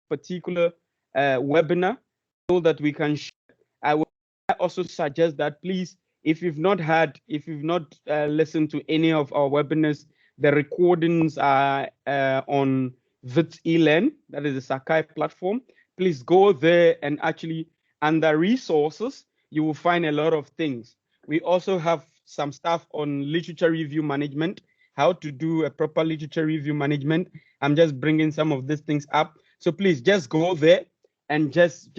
particular webinar so that we can share. I would also suggest that please, if you've not listened to any of our webinars, the recordings are on Wits eLearn, that is the Sakai platform. Please go there and actually under resources, you will find a lot of things. We also have some stuff on literature review management, how to do a proper literature review management. I'm just bringing some of these things up. So please just go there and just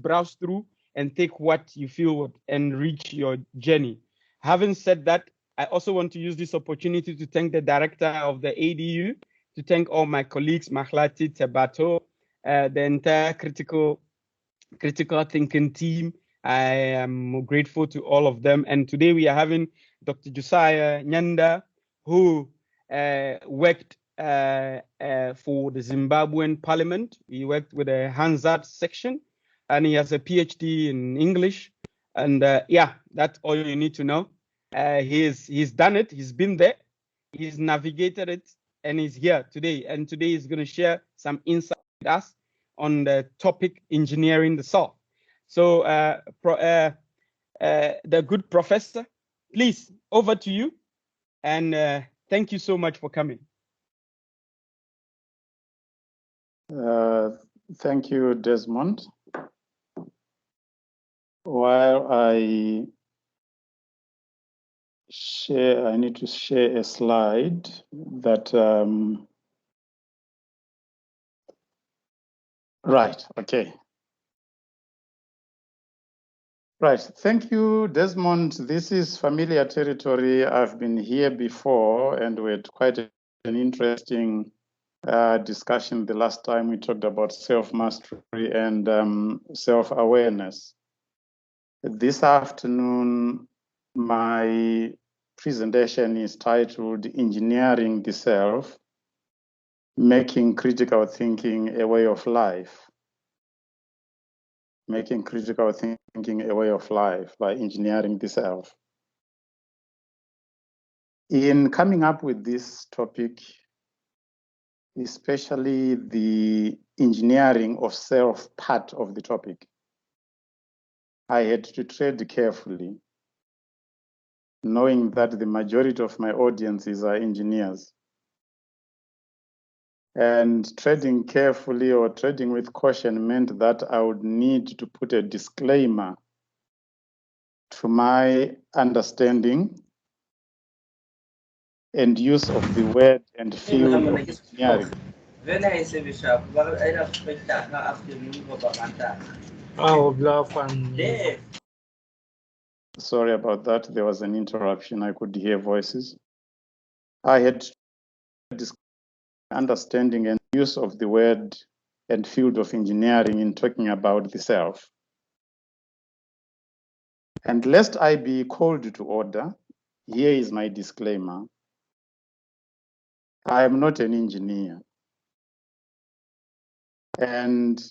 browse through and take what you feel would enrich your journey. Having said that, I also want to use this opportunity to thank the director of the ADU, to thank all my colleagues, Mahlati, Tebato, the entire critical thinking team. I am grateful to all of them. And today we are having Dr. Josiah Nyanda, who worked for the Zimbabwean Parliament. He worked with the Hansard section, and he has a PhD in English. And yeah, that's all you need to know. He's done it. He's been there. He's navigated it, and he's here today. And today he's going to share some insight with us on the topic engineering the soul. So the good professor, please, over to you. And thank you so much for coming. Thank you, Desmond. While I share, I need to share a slide that, right, okay. Right, thank you, Desmond. This is familiar territory. I've been here before, and we had quite an interesting discussion the last time we talked about self-mastery and self-awareness. This afternoon, my presentation is titled Engineering the Self, Making Critical Thinking a Way of Life. Making critical thinking a way of life by engineering the self. In coming up with this topic, especially the engineering of self part of the topic, I had to tread carefully, knowing that the majority of my audiences are engineers. And treading carefully or treading with caution meant that I would need to put a disclaimer to my understanding and use of the word and field of engineering. Sorry about that. There was an interruption. I could hear voices. I had understanding and use of the word and field of engineering in talking about the self. And lest I be called to order, here is my disclaimer. I am not an engineer. And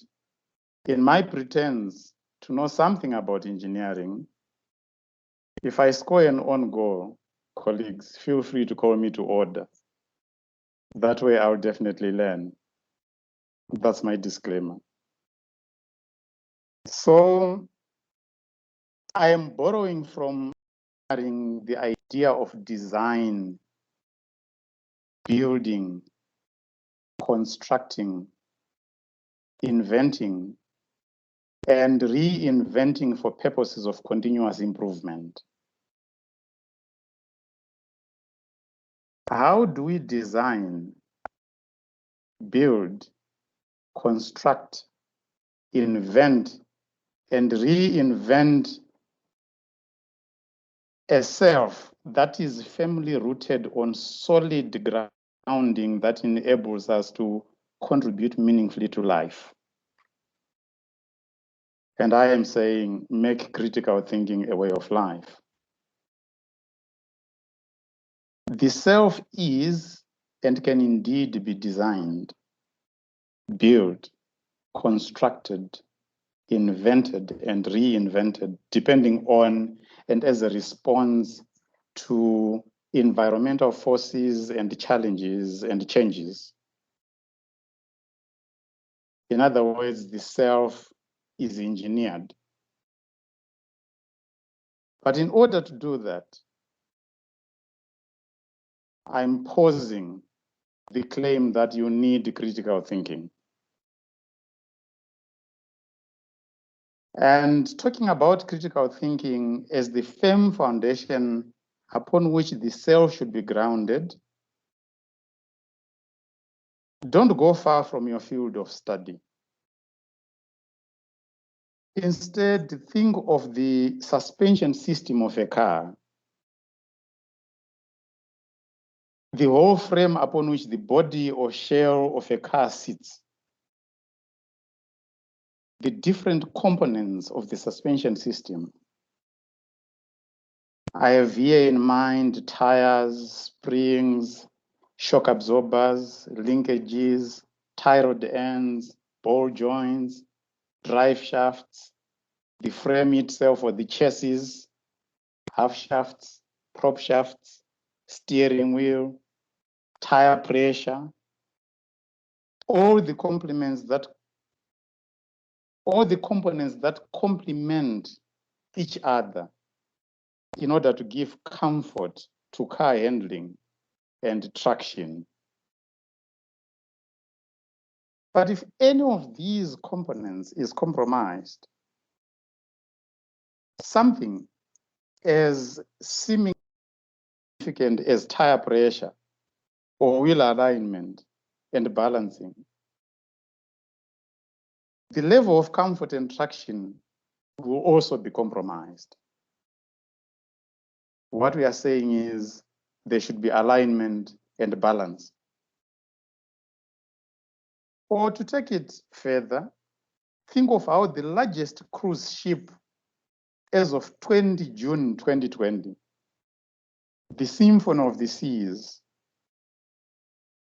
in my pretense to know something about engineering, if I score an own goal, colleagues, feel free to call me to order. That way I'll definitely learn. That's my disclaimer. So I am borrowing from the idea of design, building, constructing, inventing, and reinventing for purposes of continuous improvement. How do we design, build, construct, invent, and reinvent a self that is firmly rooted on solid grounding that enables us to contribute meaningfully to life? And I am saying, make critical thinking a way of life. The self is and can indeed be designed, built, constructed, invented, and reinvented, depending on and as a response to environmental forces and challenges and changes. In other words, the self is engineered. But in order to do that, I'm posing the claim that you need critical thinking. And talking about critical thinking as the firm foundation upon which the self should be grounded, don't go far from your field of study. Instead, think of the suspension system of a car, the whole frame upon which the body or shell of a car sits, the different components of the suspension system. I have here in mind tires, springs, shock absorbers, linkages, tie rod ends, ball joints, drive shafts, the frame itself or the chassis, half shafts, prop shafts, steering wheel, tire pressure, all the components that complement each other in order to give comfort to car handling and traction. But if any of these components is compromised, something as seemingly significant as tire pressure or wheel alignment and balancing, the level of comfort and traction will also be compromised. What we are saying is there should be alignment and balance. Or to take it further, think of how the largest cruise ship as of 20 June 2020, the Symphony of the Seas,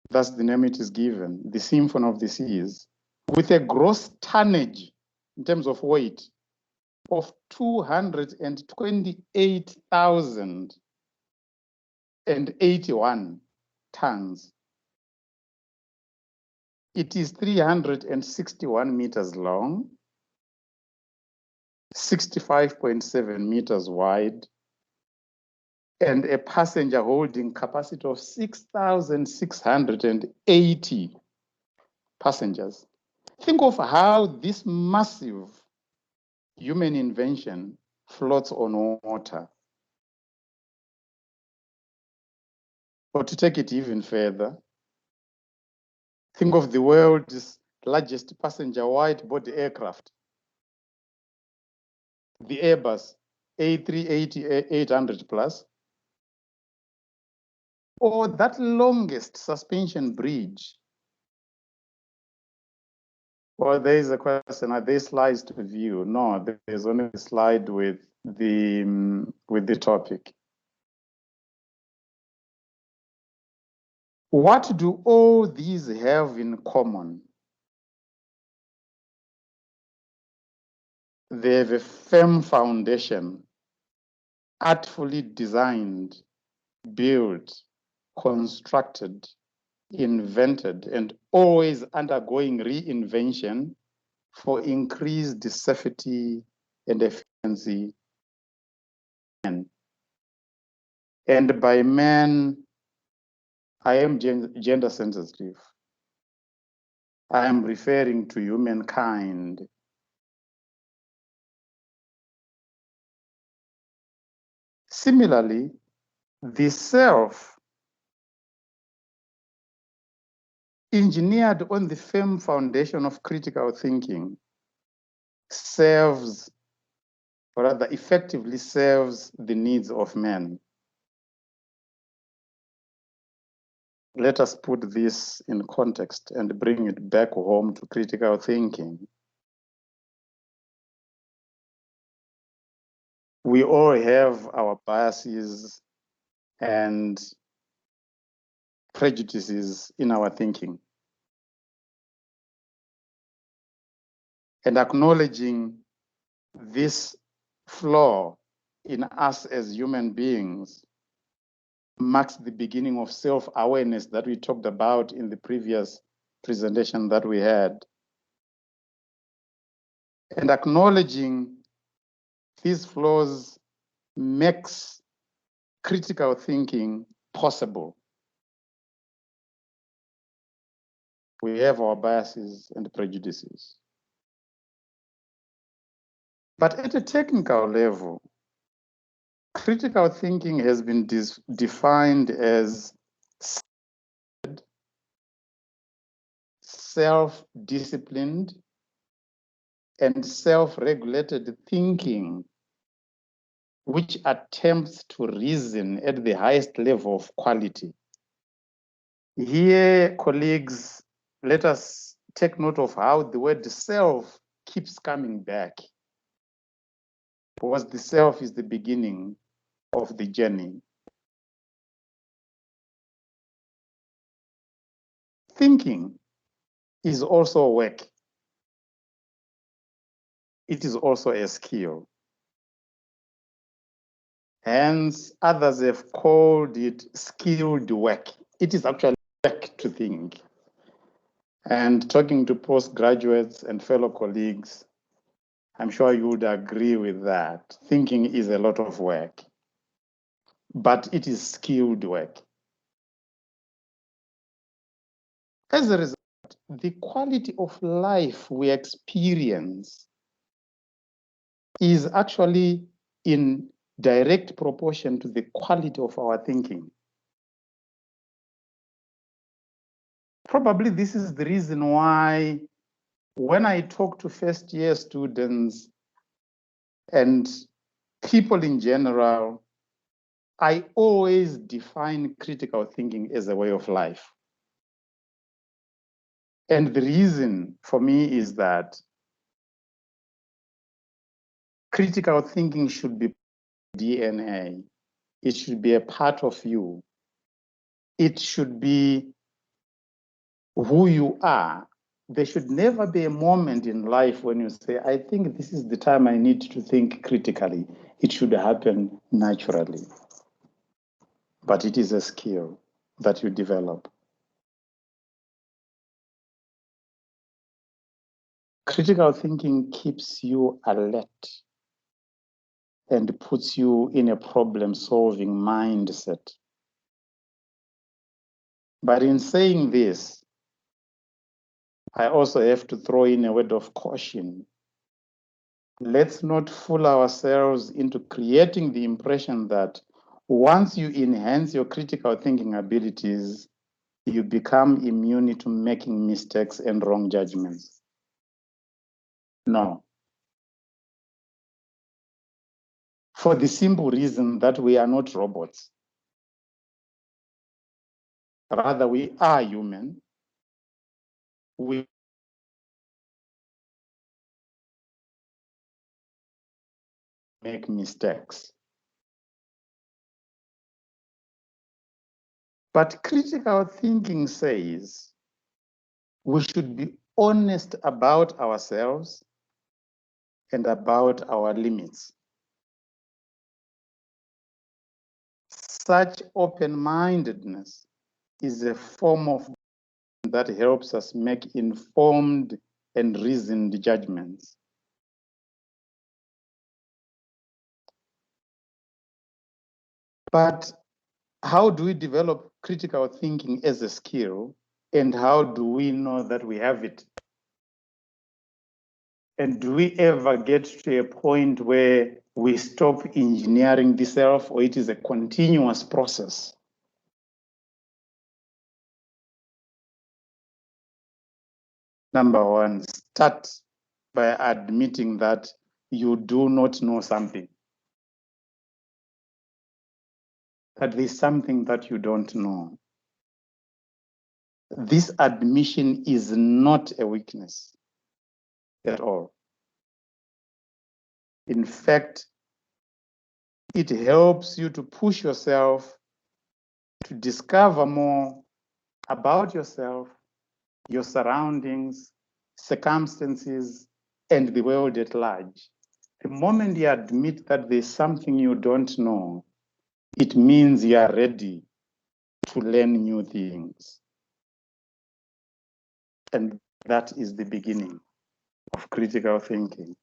that's the name it is given, the Symphony of the Seas, with a gross tonnage in terms of weight of 228,081 tons. It is 361 meters long, 65.7 meters wide, and a passenger holding capacity of 6,680 passengers. Think of how this massive human invention floats on water. Or to take it even further, think of the world's largest passenger wide-body aircraft, the Airbus A380-800 plus, or that longest suspension bridge. Well, there is a question, are there slides to view? No, there's only a slide with the topic. What do all these have in common? They have a firm foundation, artfully designed, built, constructed, invented, and always undergoing reinvention for increased safety and efficiency. And by man, I am gender sensitive. I am referring to humankind. Similarly, the self, engineered on the firm foundation of critical thinking, serves, or rather effectively serves the needs of men. Let us put this in context and bring it back home to critical thinking. We all have our biases and prejudices in our thinking. And acknowledging this flaw in us as human beings marks the beginning of self-awareness that we talked about in the previous presentation that we had. And acknowledging these flaws makes critical thinking possible. We have our biases and prejudices. But at a technical level, critical thinking has been defined as self-disciplined and self-regulated thinking, which attempts to reason at the highest level of quality. Here, colleagues, let us take note of how the word self keeps coming back, because the self is the beginning of the journey. Thinking is also work. It is also a skill. Hence, others have called it skilled work. It is actually work to think. And talking to postgraduates and fellow colleagues, I'm sure you would agree with that. Thinking is a lot of work, but it is skilled work. As a result, the quality of life we experience is actually in direct proportion to the quality of our thinking. Probably this is the reason why when I talk to first-year students and people in general, I always define critical thinking as a way of life. And the reason for me is that critical thinking should be DNA. It should be a part of you. It should be who you are. There should never be a moment in life when you say, I think this is the time I need to think critically. It should happen naturally. But it is a skill that you develop. Critical thinking keeps you alert and puts you in a problem-solving mindset. But in saying this, I also have to throw in a word of caution. Let's not fool ourselves into creating the impression that once you enhance your critical thinking abilities, you become immune to making mistakes and wrong judgments. No. For the simple reason that we are not robots. Rather, we are human. We make mistakes. But critical thinking says we should be honest about ourselves and about our limits. Such open-mindedness is a form of that helps us make informed and reasoned judgments. But how do we develop critical thinking as a skill, and how do we know that we have it? And do we ever get to a point where we stop engineering the self, or it is a continuous process? Number one, start by admitting that you do not know something, that there's something that you don't know. This admission is not a weakness at all. In fact, it helps you to push yourself to discover more about yourself, your surroundings, circumstances, and the world at large. The moment you admit that there's something you don't know, it means you are ready to learn new things. And that is the beginning of critical thinking.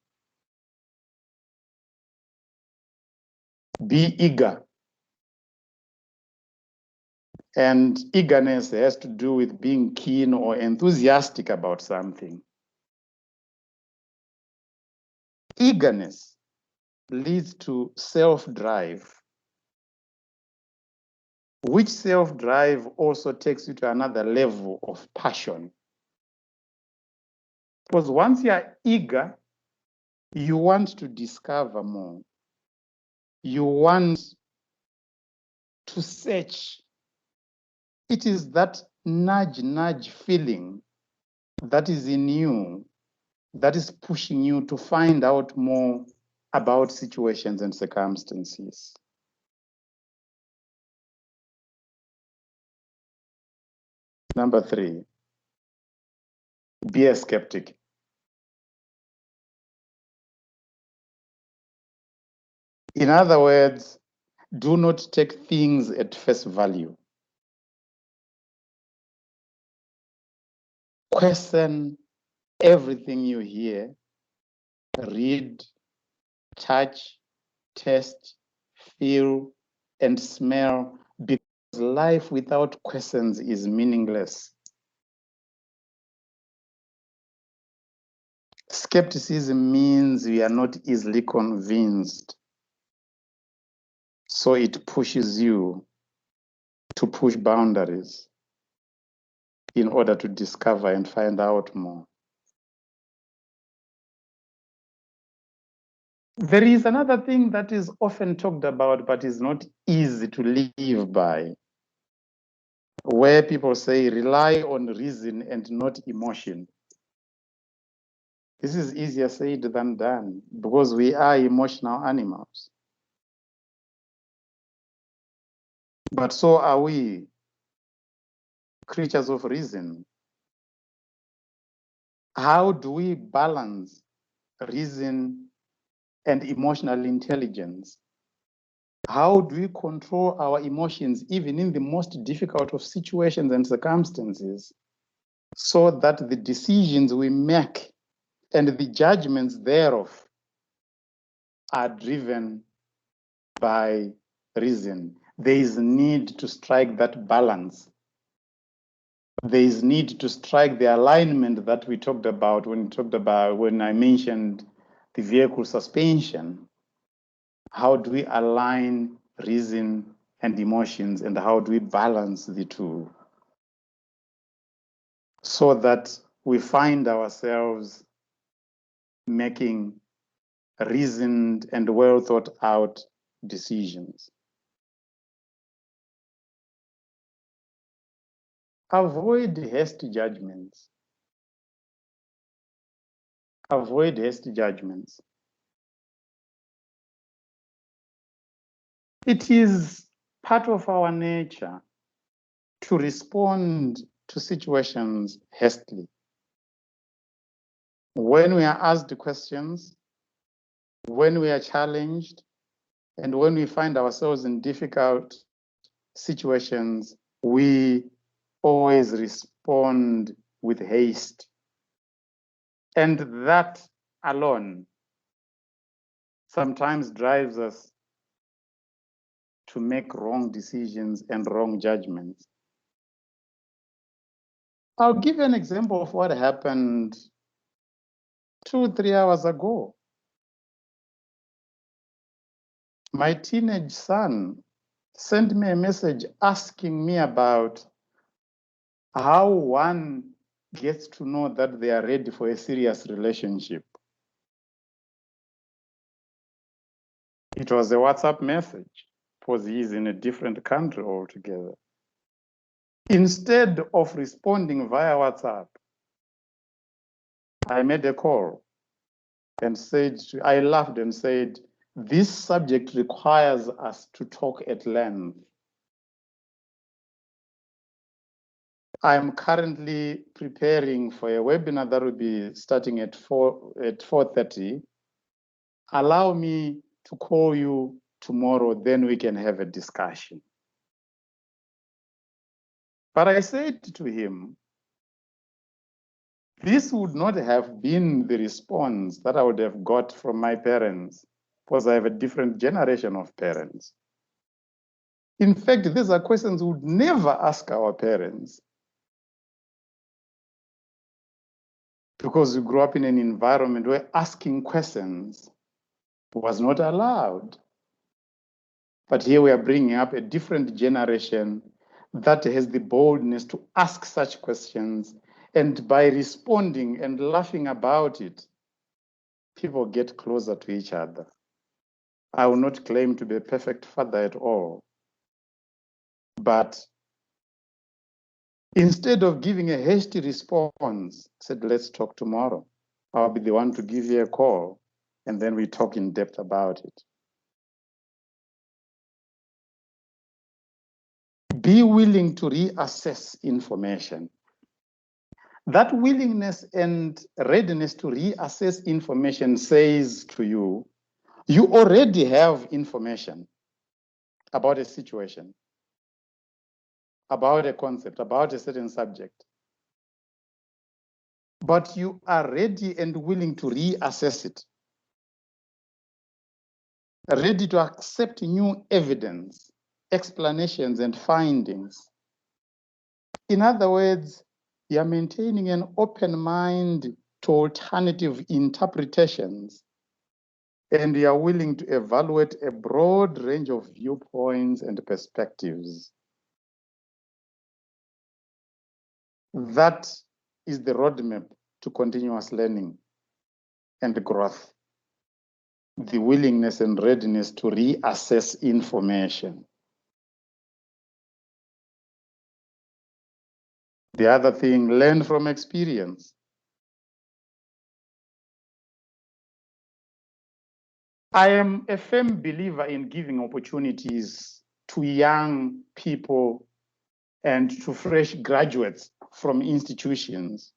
Be eager. And eagerness has to do with being keen or enthusiastic about something. Eagerness leads to self-drive, which self-drive also takes you to another level of passion. Because once you are eager, you want to discover more. You want to search. It is that nudge feeling that is in you that is pushing you to find out more about situations and circumstances. Number 3, be a skeptic. In other words, do not take things at face value. Question everything you hear, read, touch, taste, feel, and smell, because life without questions is meaningless. Skepticism means we are not easily convinced. So it pushes you to push boundaries in order to discover and find out more. There is another thing that is often talked about, but is not easy to live by, where people say rely on reason and not emotion. This is easier said than done because we are emotional animals. But so are we, creatures of reason. How do we balance reason and emotional intelligence? How do we control our emotions even in the most difficult of situations and circumstances so that the decisions we make and the judgments thereof are driven by reason? There is need to strike that balance. There is need to strike the alignment that we talked about when I mentioned the vehicle suspension. How do we align reason and emotions, and how do we balance the two so that we find ourselves making reasoned and well thought out decisions? Avoid hasty judgments. Avoid hasty judgments. It is part of our nature to respond to situations hastily. When we are asked questions, when we are challenged, and when we find ourselves in difficult situations, we always respond with haste. And that alone sometimes drives us to make wrong decisions and wrong judgments. I'll give you an example of what happened 2-3 hours ago. My teenage son sent me a message asking me about how one gets to know that they are ready for a serious relationship. It was a WhatsApp message because he is in a different country altogether. Instead of responding via WhatsApp, I made a call and I laughed and said, this subject requires us to talk at length. I'm currently preparing for a webinar that will be starting at 4:30. Allow me to call you tomorrow, then we can have a discussion. But I said to him, this would not have been the response that I would have got from my parents because I have a different generation of parents. In fact, these are questions we would never ask our parents because we grew up in an environment where asking questions was not allowed. But here we are bringing up a different generation that has the boldness to ask such questions, and by responding and laughing about it, people get closer to each other. I will not claim to be a perfect father at all, but instead of giving a hasty response, I said, let's talk tomorrow. I'll be the one to give you a call, and then we talk in depth about it. Be willing to reassess information. That willingness and readiness to reassess information says to you, you already have information about a situation, about a concept, about a certain subject. But you are ready and willing to reassess it, ready to accept new evidence, explanations, and findings. In other words, you are maintaining an open mind to alternative interpretations, and you are willing to evaluate a broad range of viewpoints and perspectives. That is the roadmap to continuous learning and growth. The willingness and readiness to reassess information. The other thing, learn from experience. I am a firm believer in giving opportunities to young people and to fresh graduates from institutions.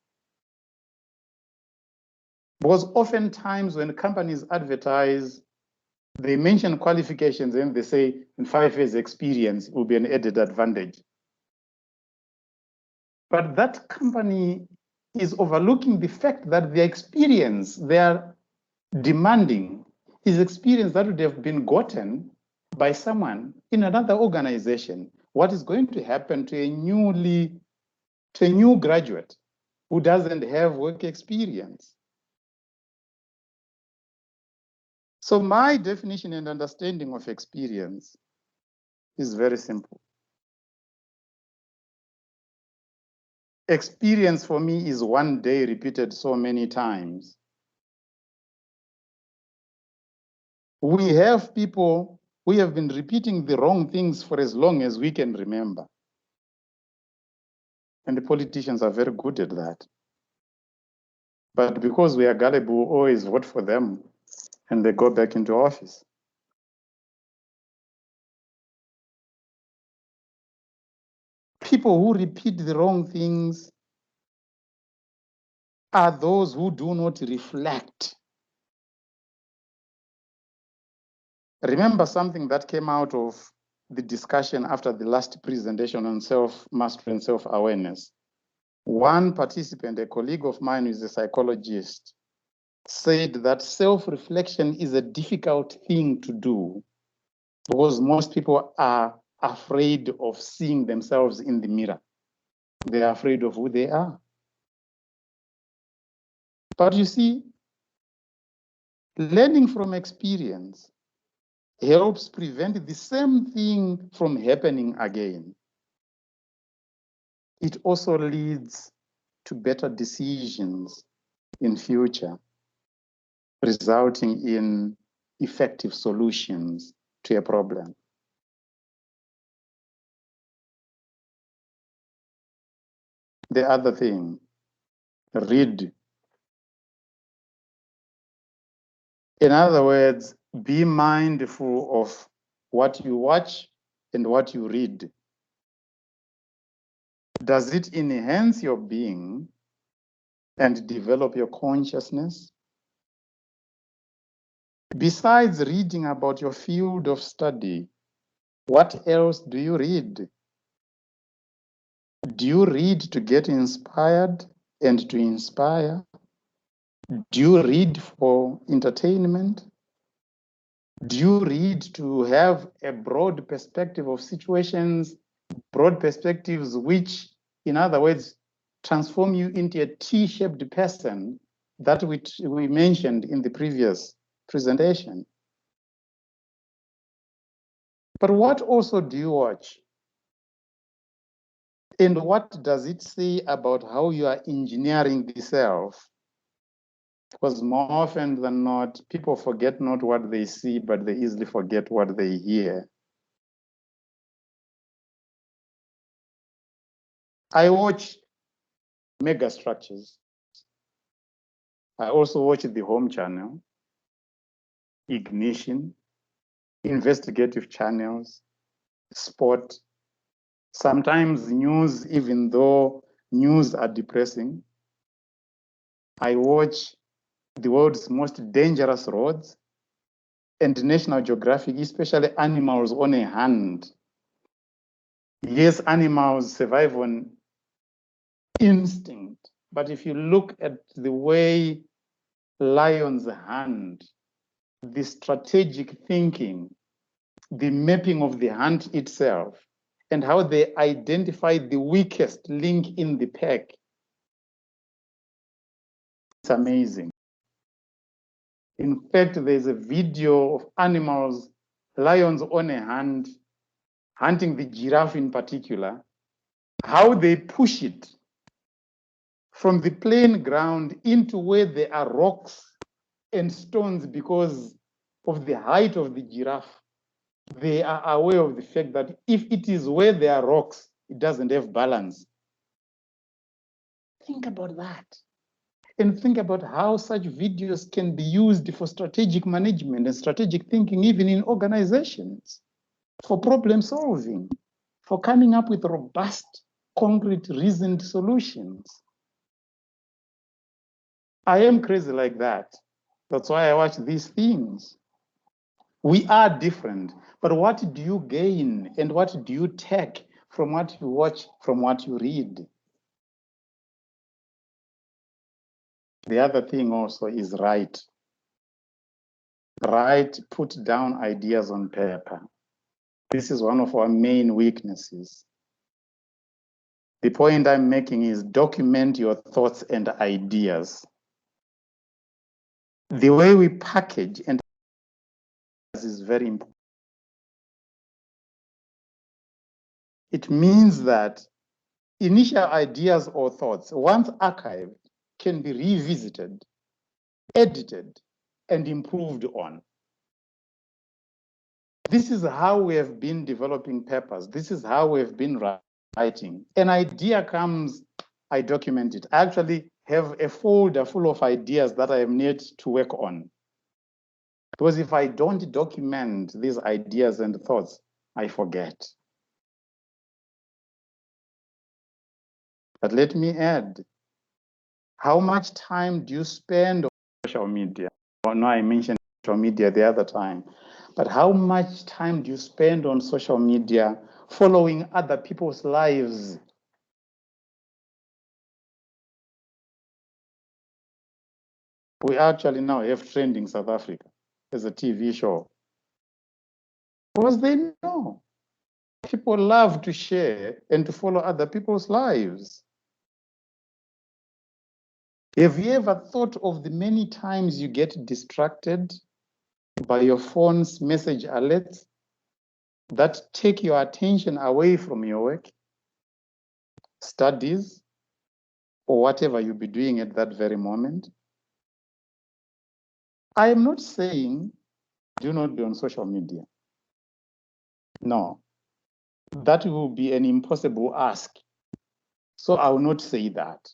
Because oftentimes when companies advertise, they mention qualifications and they say in 5 years experience will be an added advantage. But that company is overlooking the fact that their experience they are demanding is experience that would have been gotten by someone in another organization. What is going to happen to a new graduate who doesn't have work experience? So my definition and understanding of experience is very simple. Experience for me is one day repeated so many times. We have people who have been repeating the wrong things for as long as we can remember. And the politicians are very good at that. But because we are gullible, we always vote for them and they go back into office. People who repeat the wrong things are those who do not reflect. Remember something that came out of the discussion after the last presentation on self-mastery and self-awareness. One participant, a colleague of mine who is a psychologist, said that self-reflection is a difficult thing to do because most people are afraid of seeing themselves in the mirror. They are afraid of who they are. But you see, learning from experience helps prevent the same thing from happening again. It also leads to better decisions in future, resulting in effective solutions to a problem. The other thing, read. In other words, be mindful of what you watch and what you read. Does it enhance your being and develop your consciousness? Besides reading about your field of study, what else do you read? Do you read to get inspired and to inspire? Do you read for entertainment? Do you read to have a broad perspective of situations, broad perspectives which, in other words, transform you into a T-shaped person that which we mentioned in the previous presentation? But what also do you watch? And what does it say about how you are engineering the self? Because more often than not, people forget not what they see, but they easily forget what they hear. I watch mega structures. I also watch the Home Channel, Ignition, investigative channels, sport, sometimes news, even though news are depressing. I watch the world's most dangerous roads and National Geographic, especially animals on a hand. Yes, animals survive on instinct, but if you look at the way lions hunt, the strategic thinking, the mapping of the hunt itself, and how they identify the weakest link in the pack, it's amazing. In fact, there's a video of animals, lions on a hunt, hunting the giraffe in particular, how they push it from the plain ground into where there are rocks and stones because of the height of the giraffe. They are aware of the fact that if it is where there are rocks, it doesn't have balance. Think about that. And think about how such videos can be used for strategic management and strategic thinking, even in organizations, for problem solving, for coming up with robust, concrete, reasoned solutions. I am crazy like that. That's why I watch these things. We are different, but what do you gain and what do you take from what you watch, from what you read? The other thing also is write. Write, put down ideas on paper. This is one of our main weaknesses. The point I'm making is document your thoughts and ideas. The way we package and is very important. It means that initial ideas or thoughts, once archived, can be revisited, edited, and improved on. This is how we have been developing papers. This is how we have been writing. An idea comes, I document it. I actually have a folder full of ideas that I have need to work on. Because if I don't document these ideas and thoughts, I forget. But let me add, how much time do you spend on social media? Well, no, I mentioned social media the other time. But how much time do you spend on social media following other people's lives? We actually now have Trending South Africa as a TV show. Because they know people love to share and to follow other people's lives. Have you ever thought of the many times you get distracted by your phone's message alerts that take your attention away from your work, studies, or whatever you'll be doing at that very moment? I am not saying do not be on social media. No, that will be an impossible ask. So I will not say that.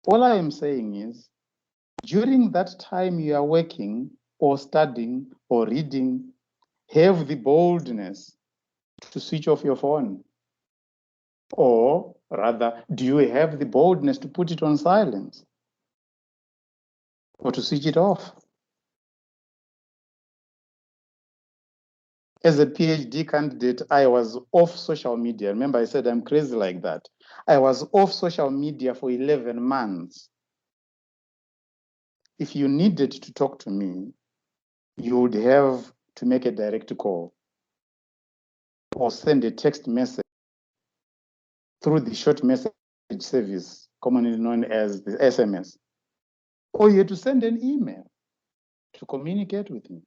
All I am saying is, during that time you are working or studying or reading, have the boldness to switch off your phone. Or rather, do you have the boldness to put it on silence or to switch it off? As a PhD candidate, I was off social media. Remember, I said I'm crazy like that. I was off social media for 11 months. If you needed to talk to me, you would have to make a direct call or send a text message through the short message service, commonly known as the SMS, or you had to send an email to communicate with me.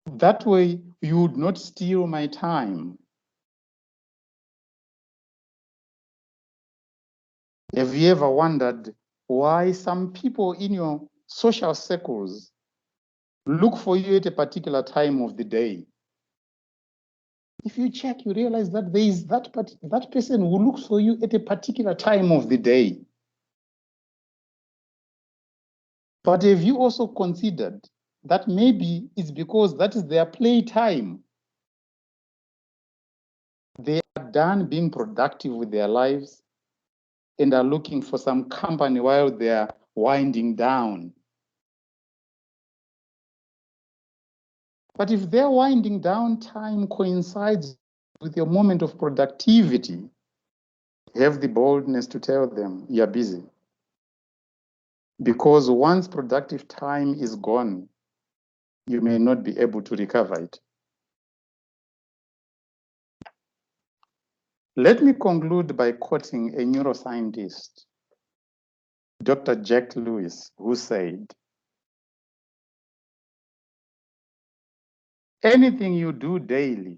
That way, you would not steal my time. Have you ever wondered why some people in your social circles look for you at a particular time of the day? If you check, you realize that there is that person who looks for you at a particular time of the day. But have you also considered that maybe it's because that is their playtime? They are done being productive with their lives and are looking for some company while they are winding down. But if their winding down time coincides with your moment of productivity, have the boldness to tell them you're busy. Because once productive time is gone, you may not be able to recover it. Let me conclude by quoting a neuroscientist, Dr. Jack Lewis, who said, anything you do daily,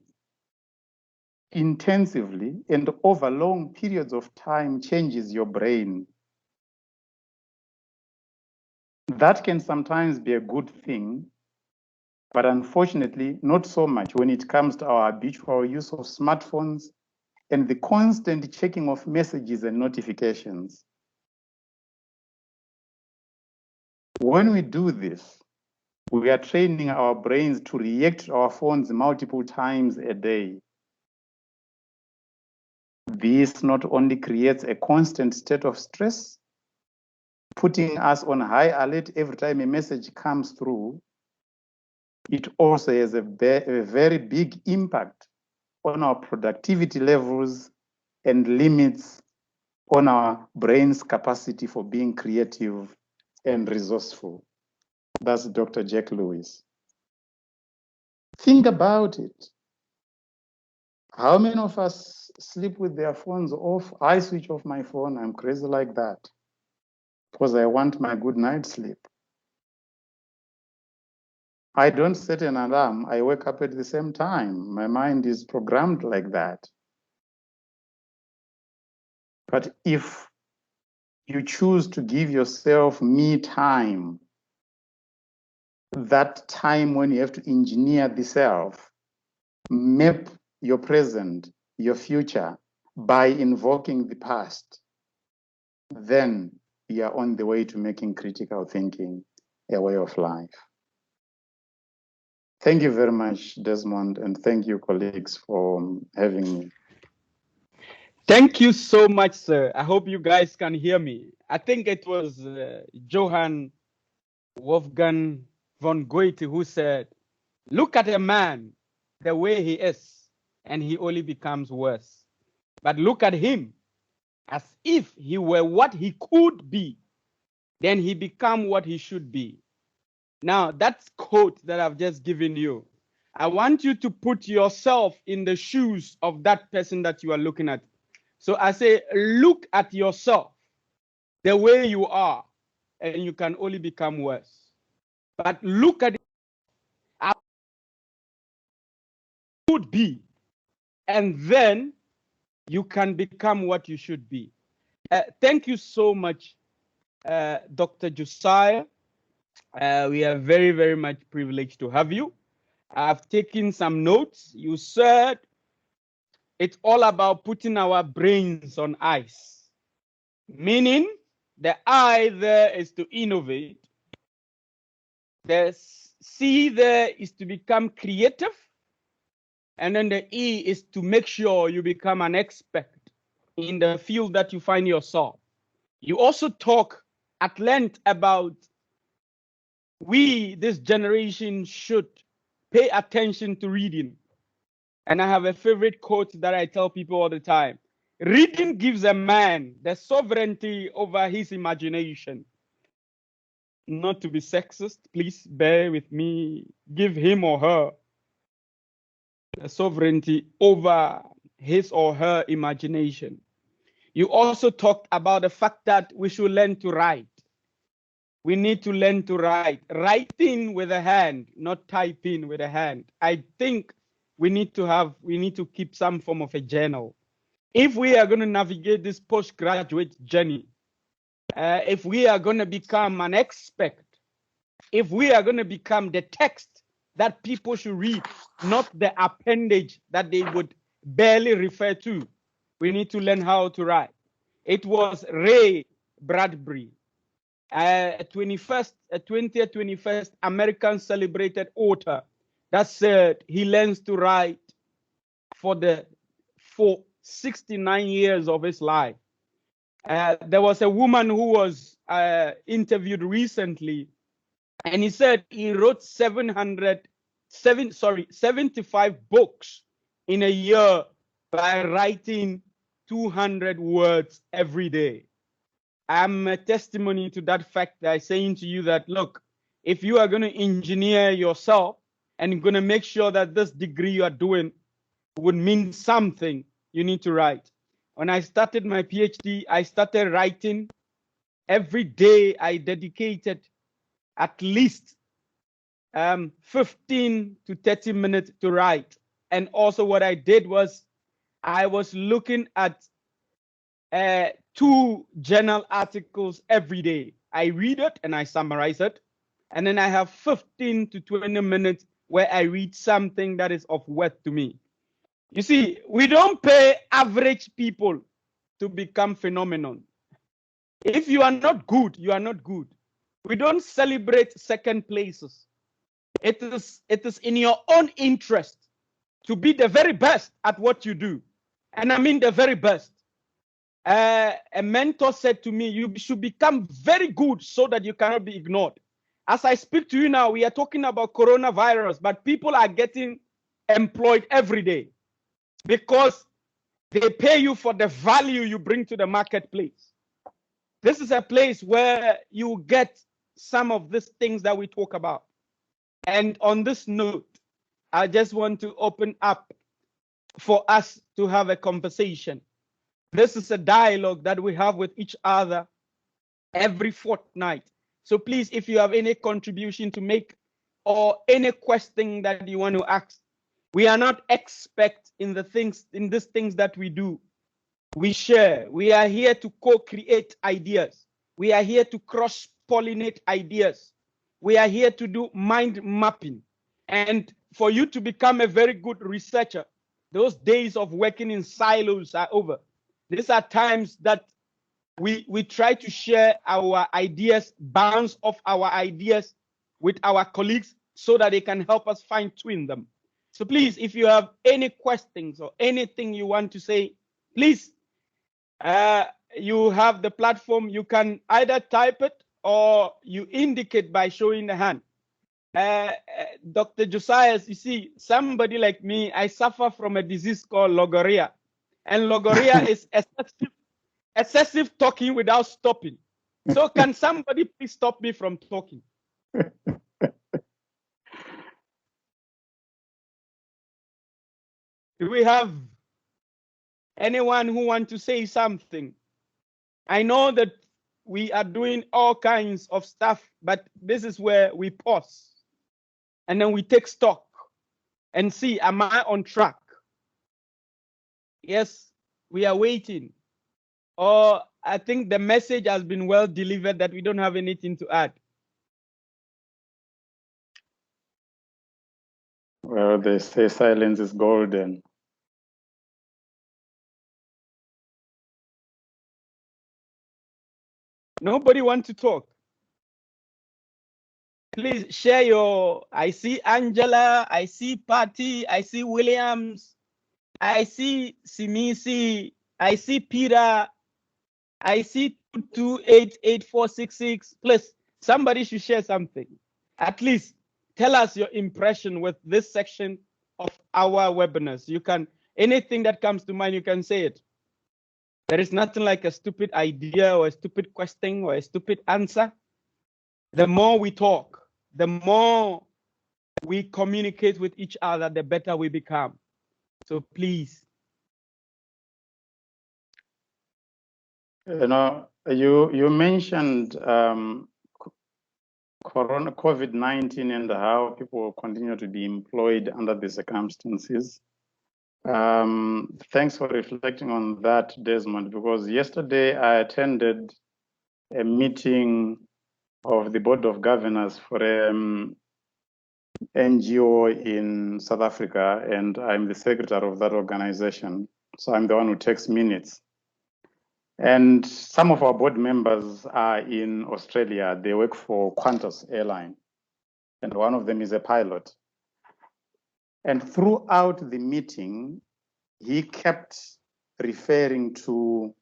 intensively, and over long periods of time changes your brain. That can sometimes be a good thing, but unfortunately, not so much when it comes to our habitual use of smartphones and the constant checking of messages and notifications. When we do this, we are training our brains to react to our phones multiple times a day. This not only creates a constant state of stress, putting us on high alert every time a message comes through, it also has a very big impact on our productivity levels and limits on our brain's capacity for being creative and resourceful. That's Dr. Jack Lewis. Think about it. How many of us sleep with their phones off? I switch off my phone. I'm crazy like that because I want my good night's sleep. I don't set an alarm. I wake up at the same time. My mind is programmed like that. But if you choose to give yourself me time, that time when you have to engineer the self, map your present, your future by invoking the past, then you are on the way to making critical thinking a way of life. Thank you very much, Desmond, and thank you, colleagues, for having me. Thank you so much, sir. I hope you guys can hear me. I think it was Johann Wolfgang von Goethe who said, look at a man the way he is, and he only becomes worse. But look at him as if he were what he could be, then he become what he should be. Now, that's quote that I've just given you. I want you to put yourself in the shoes of that person that you are looking at. So I say, look at yourself the way you are, and you can only become worse. But look at it as it could be, and then you can become what you should be. Thank you so much, Dr. Josiah. We are very, very much privileged to have you. I've taken some notes. You said it's all about putting our brains on ice, meaning the I there is to innovate. The C there is to become creative. And then the E is to make sure you become an expert in the field that you find yourself. You also talk at length about we, this generation, should pay attention to reading. And I have a favorite quote that I tell people all the time. Reading gives a man the sovereignty over his imagination. not to be sexist, please bear with me, give him or her the sovereignty over his or her imagination. You also talked about the fact that we should learn to write. We need to learn to write. Writing with a hand, not typing with a hand. I think we need to keep some form of a journal. If we are going to navigate this postgraduate journey, if we are going to become an expert, if we are going to become the text that people should read, not the appendage that they would barely refer to, we need to learn how to write. It was Ray Bradbury, 20th, 21st American celebrated author, that said he learns to write for 69 years of his life. There was a woman who was interviewed recently, and he said he wrote 75 books in a year by writing 200 words every day. I'm a testimony to that fact by saying to you that, look, if you are going to engineer yourself and going to make sure that this degree you are doing would mean something, you need to write. When I started my PhD, I started writing. Every day I dedicated at least 15 to 30 minutes to write. And also what I did was I was looking at 2 journal articles every day. I read it and I summarize it. And then I have 15 to 20 minutes where I read something that is of worth to me. You see, we don't pay average people to become phenomenon. If you are not good, you are not good. We don't celebrate second places. It is in your own interest to be the very best at what you do. And I mean the very best. A mentor said to me, you should become very good so that you cannot be ignored. As I speak to you now, we are talking about coronavirus, but people are getting employed every day because they pay you for the value you bring to the marketplace. This is a place where you get some of these things that we talk about. And on this note, I just want to open up for us to have a conversation. This is a dialogue that we have with each other every fortnight. So please, if you have any contribution to make or any question that you want to ask, we are not experts in these things that we do. We share. We are here to co-create ideas. We are here to cross-pollinate ideas. We are here to do mind mapping. And for you to become a very good researcher, those days of working in silos are over. These are times that we try to share our ideas, bounce off our ideas with our colleagues so that they can help us fine-tune them. So please, if you have any questions or anything you want to say, please, you have the platform. You can either type it or you indicate by showing the hand. Dr. Josiah, you see, somebody like me, I suffer from a disease called logorrhea. And logorrhea is excessive talking without stopping. So can somebody please stop me from talking? Do we have anyone who wants to say something? I know that we are doing all kinds of stuff, but this is where we pause and then we take stock and see, am I on track? Yes, we are waiting. Or I think the message has been well delivered that we don't have anything to add. Well, they say silence is golden. Nobody wants to talk. Please share your, I see Angela, I see Patty, I see Williams, I see Simisi, I see Peter, I see 2288466. Please, somebody should share something. At least tell us your impression with this section of our webinars. You can, anything that comes to mind, you can say it. There is nothing like a stupid idea or a stupid question or a stupid answer. The more we talk, the more we communicate with each other, the better we become. So please. You mentioned COVID-19 and how people continue to be employed under the circumstances. Thanks for reflecting on that, Desmond, because yesterday I attended a meeting of the Board of Governors for NGO in South Africa, and I'm the secretary of that organization. So I'm the one who takes minutes. And some of our board members are in Australia. They work for Qantas Airline, and one of them is a pilot. And throughout the meeting, he kept referring to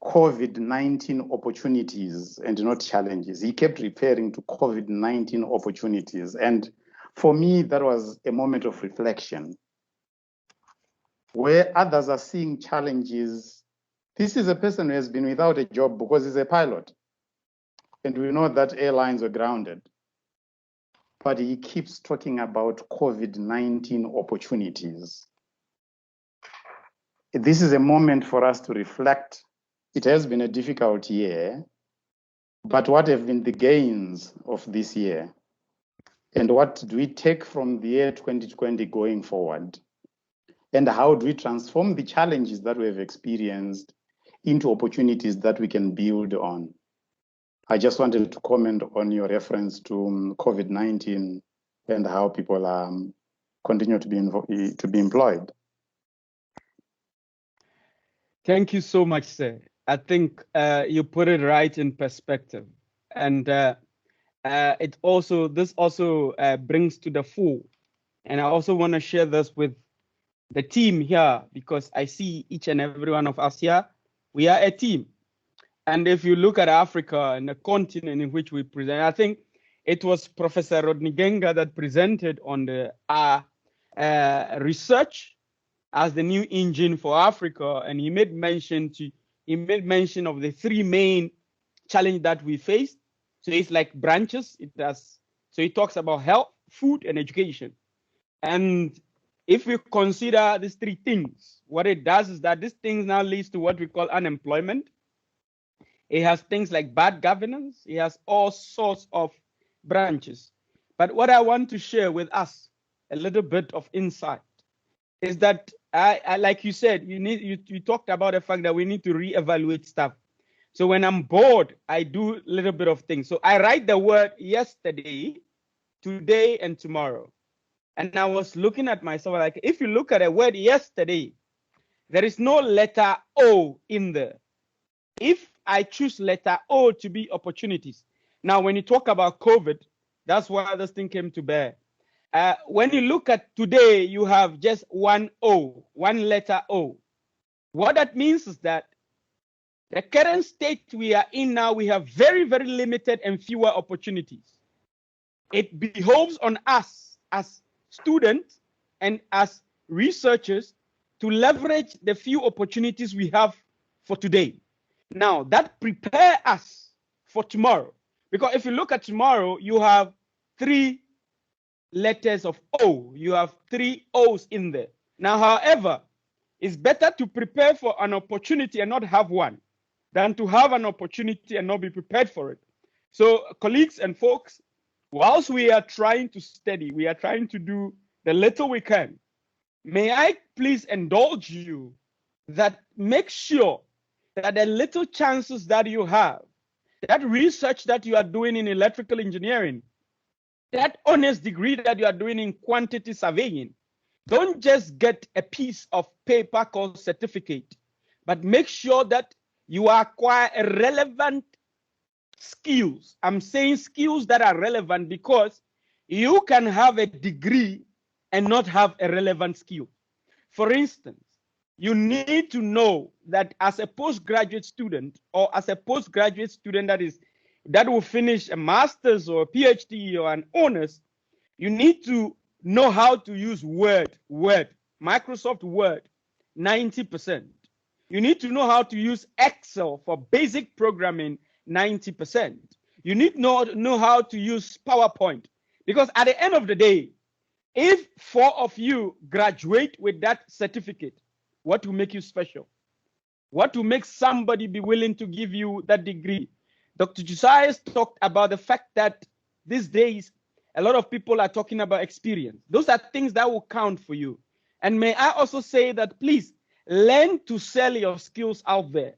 COVID-19 opportunities and not challenges. He kept referring to COVID-19 opportunities. And for me, that was a moment of reflection. Where others are seeing challenges, this is a person who has been without a job because he's a pilot. And we know that airlines were grounded. But he keeps talking about COVID-19 opportunities. This is a moment for us to reflect. It has been a difficult year, but what have been the gains of this year? And what do we take from the year 2020 going forward? And how do we transform the challenges that we have experienced into opportunities that we can build on? I just wanted to comment on your reference to COVID-19 and how people continue to be employed. Thank you so much, sir. I think you put it right in perspective, and this also brings to the fore. And I also want to share this with the team here, because I see each and every one of us here, we are a team. And if you look at Africa and the continent in which we present, I think it was Professor Rodney Genga that presented on the research as the new engine for Africa, and he made mention of the three main challenges that we faced. So it's like branches. So he talks about health, food, and education. And if we consider these three things, what it does is that these things now leads to what we call unemployment. It has things like bad governance. It has all sorts of branches. But what I want to share with us, a little bit of insight, is that I like you said, you talked about the fact that we need to reevaluate stuff. So when I'm bored, I do a little bit of things. So I write the word yesterday, today, and tomorrow. And I was looking at myself like, if you look at a word yesterday, there is no letter O in there. If I choose letter O to be opportunities. Now, when you talk about COVID, that's why this thing came to bear. When you look at today, you have just one O, one letter O. What that means is that the current state we are in now, we have very, very limited and fewer opportunities. It behoves on us as students and as researchers to leverage the few opportunities we have for today. Now, that prepare us for tomorrow. Because if you look at tomorrow, you have three letters of O. You have three O's in there. Now, however, it's better to prepare for an opportunity and not have one than to have an opportunity and not be prepared for it. So, colleagues and folks, whilst we are trying to study, we are trying to do the little we can, may I please indulge you that make sure that the little chances that you have, that research that you are doing in electrical engineering, that honest degree that you are doing in quantity surveying, don't just get a piece of paper called certificate, but make sure that you acquire a relevant skills. I'm saying skills that are relevant because you can have a degree and not have a relevant skill. For instance, you need to know that as a postgraduate student or as a postgraduate student that will finish a master's or a PhD or an honors, you need to know how to use Word, Microsoft Word, 90%. You need to know how to use Excel for basic programming, 90%. You need to know how to use PowerPoint. Because at the end of the day, if 4 of you graduate with that certificate, what will make you special? What will make somebody be willing to give you that degree? Dr. Josiah talked about the fact that these days, a lot of people are talking about experience. Those are things that will count for you. And may I also say that please learn to sell your skills out there.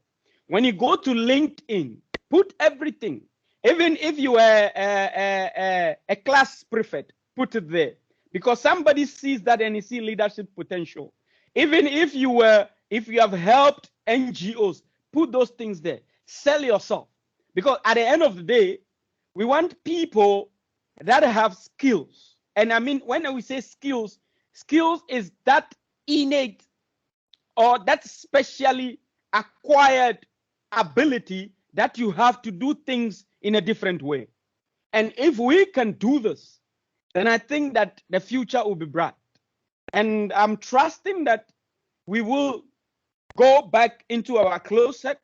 When you go to LinkedIn, put everything. Even if you are a class prefect, put it there. Because somebody sees that and he sees leadership potential. Even if you have helped NGOs, put those things there. Sell yourself. Because at the end of the day, we want people that have skills. And I mean, when we say skills, skills is that innate or that specially acquired ability that you have to do things in a different way. And if we can do this, then I think that the future will be bright. And I'm trusting that we will go back into our closet,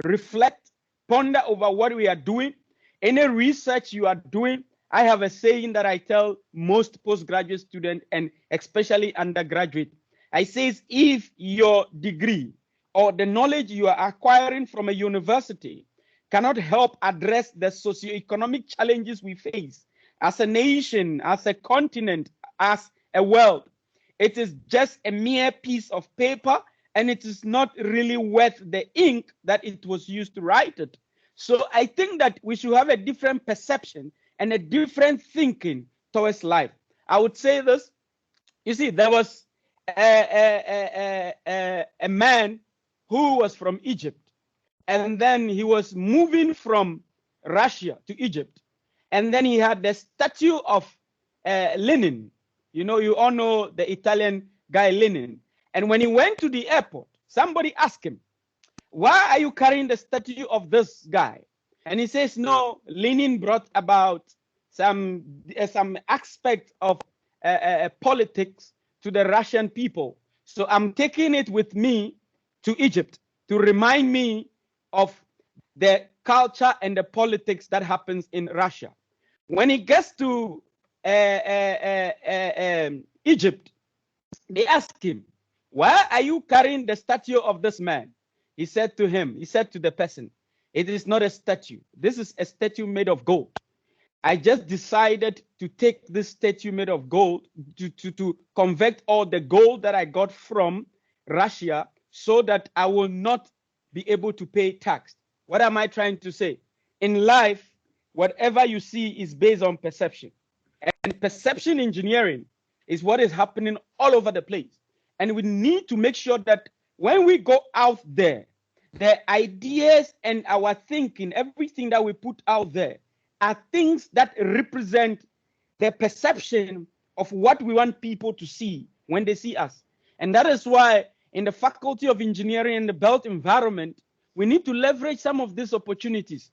reflect, ponder over what we are doing. Any research you are doing, I have a saying that I tell most postgraduate students and especially undergraduate. I say, if your degree or the knowledge you are acquiring from a university cannot help address the socioeconomic challenges we face as a nation, as a continent, as a world, it is just a mere piece of paper, and it is not really worth the ink that it was used to write it. So I think that we should have a different perception and a different thinking towards life. I would say this. You see, there was a man who was from Egypt, and then he was moving from Russia to Egypt, and then he had the statue of Lenin. You know, you all know the Italian guy Lenin. And when he went to the airport, somebody asked him, "Why are you carrying the statue of this guy?" And he says, "No, Lenin brought about some aspect of politics to the Russian people. So I'm taking it with me to Egypt to remind me of the culture and the politics that happens in Russia." When he gets to Egypt, they ask him, "Why are you carrying the statue of this man?" He said to the person, "It is not a statue. This is a statue made of gold. I just decided to take this statue made of gold to convert all the gold that I got from Russia so that I will not be able to pay tax." What am I trying to say? In life, whatever you see is based on perception. And perception engineering is what is happening all over the place. And we need to make sure that when we go out there, the ideas and our thinking, everything that we put out there, are things that represent the perception of what we want people to see when they see us. And that is why in the Faculty of Engineering and the built environment, we need to leverage some of these opportunities.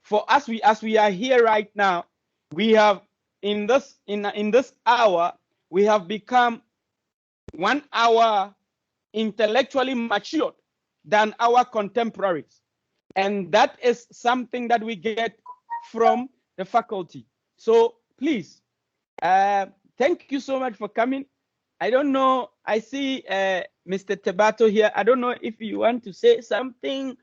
For us, as we are here right now, we have in this hour, we have become 1 hour intellectually matured than our contemporaries. And that is something that we get from the faculty. So please, thank you so much for coming. I don't know, I see Mr. Tebato here. I don't know if you want to say something,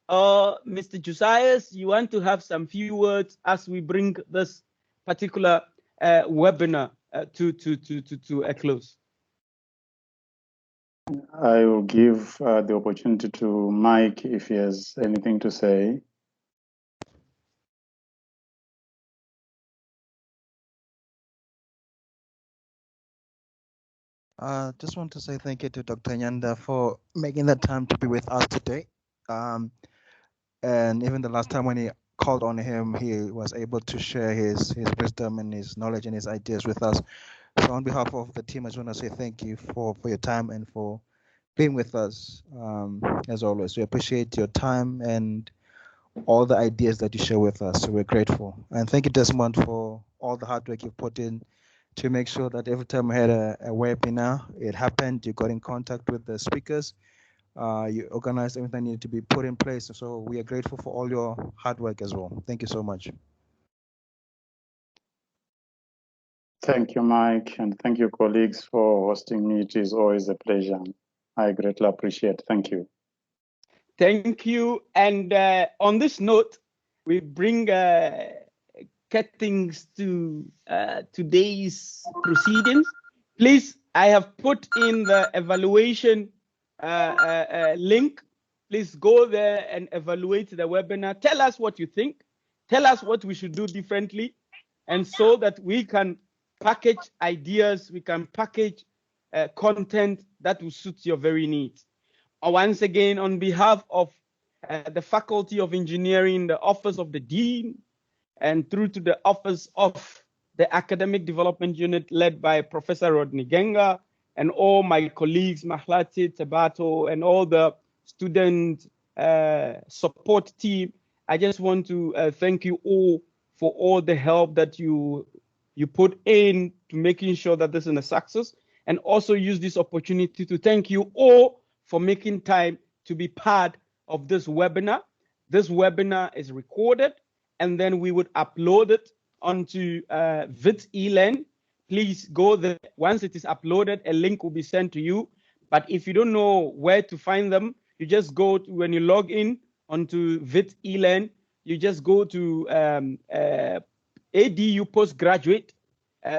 or Mr. Josias, you want to have some few words as we bring this particular webinar to a close. I will give the opportunity to Mike if he has anything to say. Just want to say thank you to Dr. Nyanda for making the time to be with us today. And even the last time when he called on him, he was able to share his wisdom and his knowledge and his ideas with us. So on behalf of the team, I just want to say thank you for your time and for being with us, as always. We appreciate your time and all the ideas that you share with us. So we're grateful. And thank you, Desmond, for all the hard work you've put in to make sure that every time we had a webinar, it happened. You got in contact with the speakers. You organized everything that needed to be put in place. So we are grateful for all your hard work as well. Thank you so much. Thank you, Mike, and thank you, colleagues, for hosting me. It is always a pleasure. I greatly appreciate it. Thank you. Thank you. And on this note, we bring cuttings to today's proceedings. Please, I have put in the evaluation link. Please go there and evaluate the webinar. Tell us what you think. Tell us what we should do differently, and so that we can package ideas, we can package content that will suit your very needs. Once again, on behalf of the Faculty of Engineering, the Office of the Dean, and through to the Office of the Academic Development Unit led by Professor Rodney Genga, and all my colleagues, Mahlati, Tabato, and all the student support team, I just want to thank you all for all the help that you put in to making sure that this is a success, and also use this opportunity to thank you all for making time to be part of this webinar. This webinar is recorded, and then we would upload it onto Wits eLearn. Please go there. Once it is uploaded, a link will be sent to you. But if you don't know where to find them, you just go to, when you log in onto Wits eLearn, you just go to ADU Postgraduate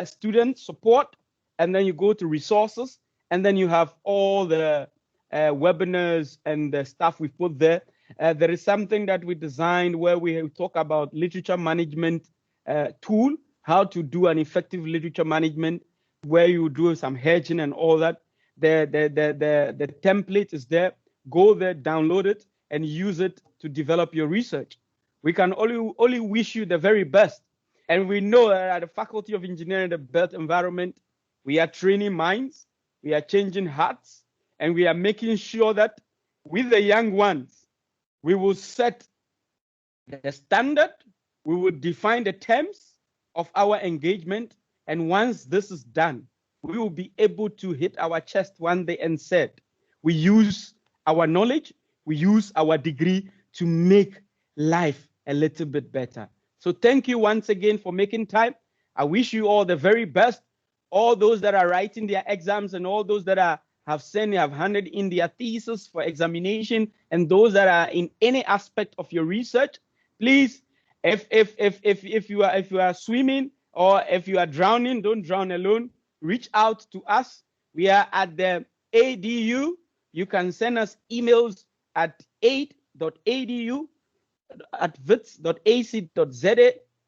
Student Support, and then you go to Resources, and then you have all the webinars and the stuff we put there. There is something that we designed where we talk about literature management tool, how to do an effective literature management, where you do some hedging and all that. The template is there. Go there, download it, and use it to develop your research. We can only wish you the very best. And we know that at the Faculty of Engineering, the built environment, we are training minds, we are changing hearts, and we are making sure that with the young ones, we will set the standard, we will define the terms of our engagement, and once this is done, we will be able to hit our chest one day and said, we use our knowledge, we use our degree to make life a little bit better. So thank you once again for making time. I wish you all the very best. All those that are writing their exams and all those that have handed in their thesis for examination, and those that are in any aspect of your research, please, if you are swimming or if you are drowning, don't drown alone. Reach out to us. We are at the ADU. You can send us emails at aid.adu@wits.ac.za.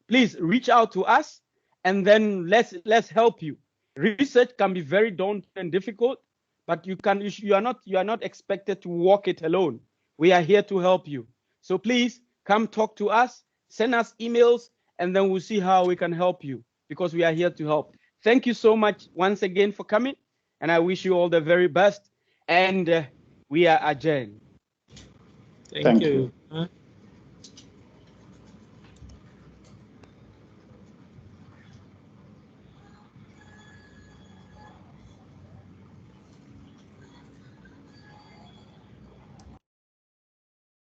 Please reach out to us, and then let's help you. Research can be very daunting and difficult, but you are not expected to walk it alone. We are here to help you. So please come talk to us, send us emails, and then we'll see how we can help you, because we are here to help. Thank you so much once again for coming, and I wish you all the very best. And we are adjourned. Thank you.